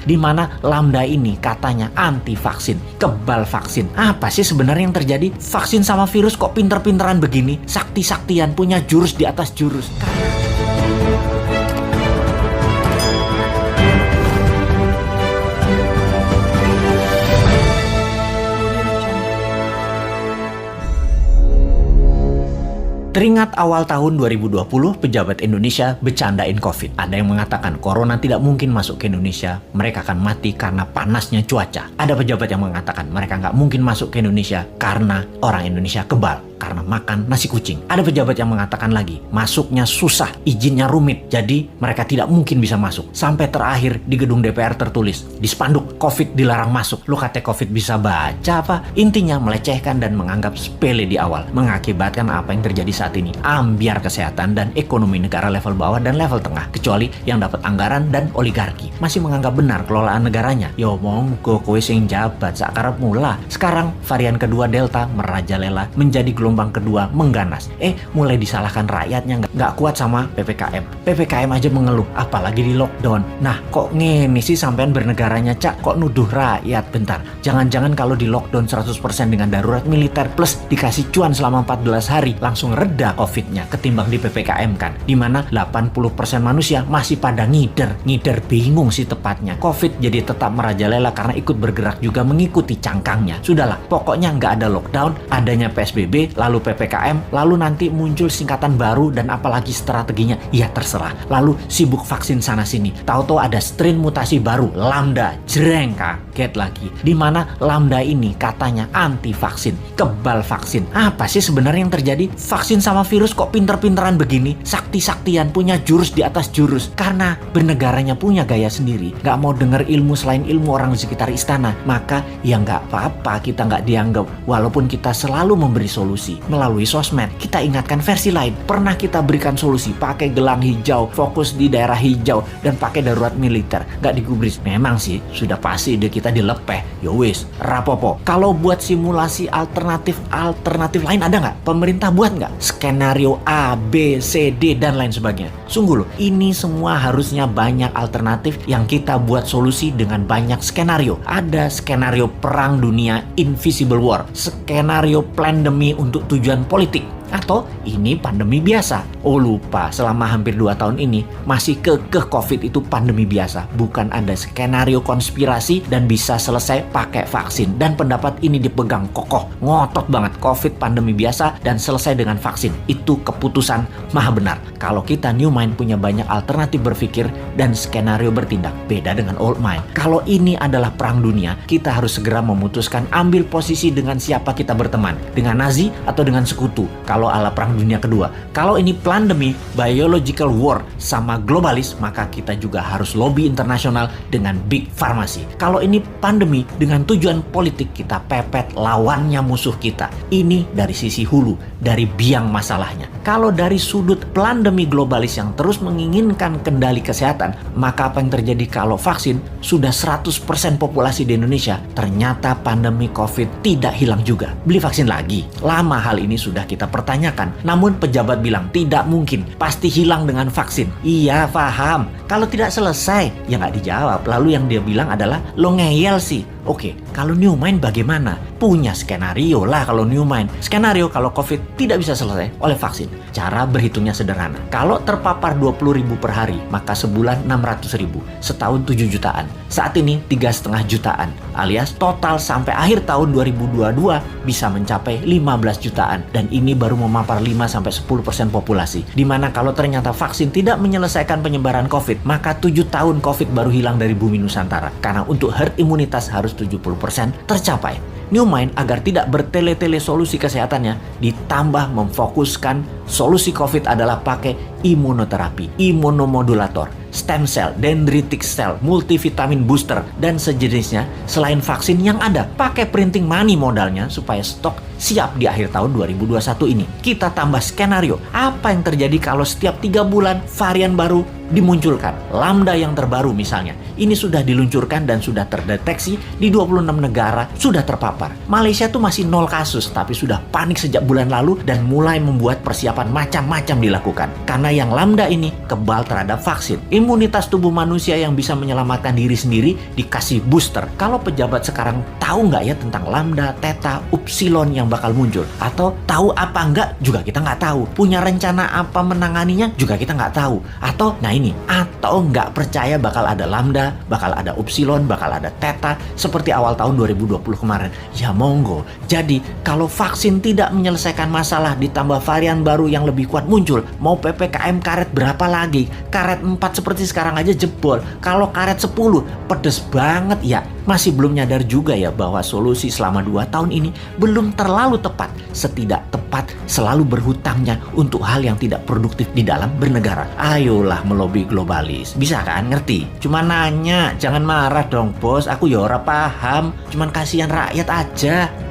di mana Lambda ini katanya anti vaksin, kebal vaksin. Apa sih sebenarnya yang terjadi? Vaksin sama virus kok pinter-pinteran begini? Sakti-saktian, punya jurus di atas jurus. Teringat awal tahun 2020, pejabat Indonesia bercandain COVID. Ada yang mengatakan corona tidak mungkin masuk ke Indonesia, mereka akan mati karena panasnya cuaca. Ada pejabat yang mengatakan mereka nggak mungkin masuk ke Indonesia karena orang Indonesia kebal, karena makan nasi kucing. Ada pejabat yang mengatakan lagi, masuknya susah, izinnya rumit, jadi mereka tidak mungkin bisa masuk. Sampai terakhir di gedung DPR tertulis, di spanduk, COVID dilarang masuk. Lu kata COVID bisa baca apa? Intinya melecehkan dan menganggap sepele di awal, mengakibatkan apa yang terjadi saat ini. Ambiar kesehatan dan ekonomi negara level bawah dan level tengah, kecuali yang dapat anggaran dan oligarki masih menganggap benar kelolaan negaranya. Yo monggo kowe sing jabat sakarep mula. Sekarang varian kedua Delta merajalela, menjadi gelombang kedua mengganas. Mulai disalahkan rakyatnya nggak kuat sama PPKM. PPKM aja mengeluh, apalagi di lockdown. Nah kok ngene sih sampean bernegaranya, Cak? Kok nuduh rakyat? Bentar, jangan-jangan kalau di lockdown 100% dengan darurat militer plus dikasih cuan selama 14 hari langsung reda COVID-nya ketimbang di PPKM kan, dimana 80% manusia masih pada ngider bingung sih tepatnya. COVID jadi tetap merajalela karena ikut bergerak juga mengikuti cangkangnya. Sudahlah, pokoknya nggak ada lockdown, adanya PSBB, lalu PPKM, lalu nanti muncul singkatan baru dan apalagi strateginya, ya terserah. Lalu sibuk vaksin sana sini, tahu-tahu ada strain mutasi baru, Lambda, jreng, kaget lagi. Dimana Lambda ini katanya anti vaksin, kebal vaksin. Apa sih sebenarnya yang terjadi? Vaksin sama virus kok pinter-pinteran begini? Sakti-saktian, punya jurus di atas jurus. Karena bernegaranya punya gaya sendiri, nggak mau dengar ilmu selain ilmu orang di sekitar istana, maka ya nggak apa-apa kita nggak dianggap. Walaupun kita selalu memberi solusi melalui sosmed, kita ingatkan versi lain. Pernah kita berikan solusi pakai gelang hijau, fokus di daerah hijau, dan pakai darurat militer, nggak digubris. Memang sih sudah pasti ide kita dilepeh. Yowis, rapopo. Kalau buat simulasi alternatif lain ada nggak? Pemerintah buat nggak? Skenario A, B, C, D, dan lain sebagainya. Sungguh loh, ini semua harusnya banyak alternatif yang kita buat solusi dengan banyak skenario. Ada skenario perang dunia invisible war, skenario pandemi untuk tujuan politik, atau ini pandemi biasa. Oh lupa, selama hampir 2 tahun ini masih kekeh COVID itu pandemi biasa, bukan ada skenario konspirasi dan bisa selesai pakai vaksin. Dan pendapat ini dipegang kokoh, ngotot banget, COVID pandemi biasa dan selesai dengan vaksin. Itu keputusan maha benar. Kalau kita new mind punya banyak alternatif berpikir dan skenario bertindak, beda dengan old mind. Kalau ini adalah perang dunia, kita harus segera memutuskan ambil posisi dengan siapa kita berteman, dengan Nazi atau dengan sekutu. Kalau ala perang dunia kedua, kalau ini pandemi, biological war sama globalis, maka kita juga harus lobby internasional dengan big pharmacy. Kalau ini pandemi dengan tujuan politik, kita pepet lawannya musuh kita. Ini dari sisi hulu, dari biang masalahnya. Kalau dari sudut pandemi globalis yang terus menginginkan kendali kesehatan, maka apa yang terjadi kalau vaksin sudah 100% populasi di Indonesia, ternyata pandemi COVID tidak hilang juga? Beli vaksin lagi? Lama hal ini sudah kita pertanyakan, namun pejabat bilang tidak mungkin, pasti hilang dengan vaksin. Iya paham, kalau tidak selesai ya nggak dijawab. Lalu yang dia bilang adalah lo ngeyel sih. Oke, kalau new mind bagaimana? Punya skenario lah kalau new mind. Skenario kalau COVID tidak bisa selesai oleh vaksin. Cara berhitungnya sederhana. Kalau terpapar 20.000 per hari, maka sebulan 600.000, setahun 7 jutaan. Saat ini 3,5 jutaan, alias total sampai akhir tahun 2022 bisa mencapai 15 jutaan. Dan ini baru memapar 5-10% populasi. Dimana kalau ternyata vaksin tidak menyelesaikan penyebaran COVID, maka 7 tahun COVID baru hilang dari bumi Nusantara. Karena untuk herd imunitas harus 70% tercapai. New Mind agar tidak bertele-tele solusi kesehatannya, ditambah memfokuskan solusi COVID adalah pakai imunoterapi, imunomodulator, stem cell, dendritic cell, multivitamin booster, dan sejenisnya selain vaksin yang ada. Pakai printing money modalnya supaya stok siap di akhir tahun 2021 ini. Kita tambah skenario, apa yang terjadi kalau setiap 3 bulan varian baru dimunculkan. Lambda yang terbaru misalnya, ini sudah diluncurkan dan sudah terdeteksi di 26 negara, sudah terpapar. Malaysia tuh masih 0 kasus, tapi sudah panik sejak bulan lalu dan mulai membuat persiapan persiapan macam-macam dilakukan. Karena yang Lambda ini kebal terhadap vaksin. Imunitas tubuh manusia yang bisa menyelamatkan diri sendiri dikasih booster. Kalau pejabat sekarang tahu nggak ya tentang Lambda, Theta, Upsilon yang bakal muncul? Atau tahu apa enggak juga kita nggak tahu. Punya rencana apa menanganinya juga kita nggak tahu. Atau nggak percaya bakal ada Lambda, bakal ada Upsilon, bakal ada Theta seperti awal tahun 2020 kemarin. Ya monggo. Jadi kalau vaksin tidak menyelesaikan masalah ditambah varian baru yang lebih kuat muncul, mau PPKM karet berapa lagi? Karet 4 seperti sekarang aja jebol. Kalau karet 10 pedes banget ya. Masih belum nyadar juga ya bahwa solusi selama 2 tahun ini belum terlalu tepat. Setidak tepat selalu berhutangnya untuk hal yang tidak produktif di dalam bernegara. Ayolah melobi globalis. Bisa kan ngerti? Cuma nanya, jangan marah dong bos. Aku ya ora paham. Cuman kasihan rakyat aja.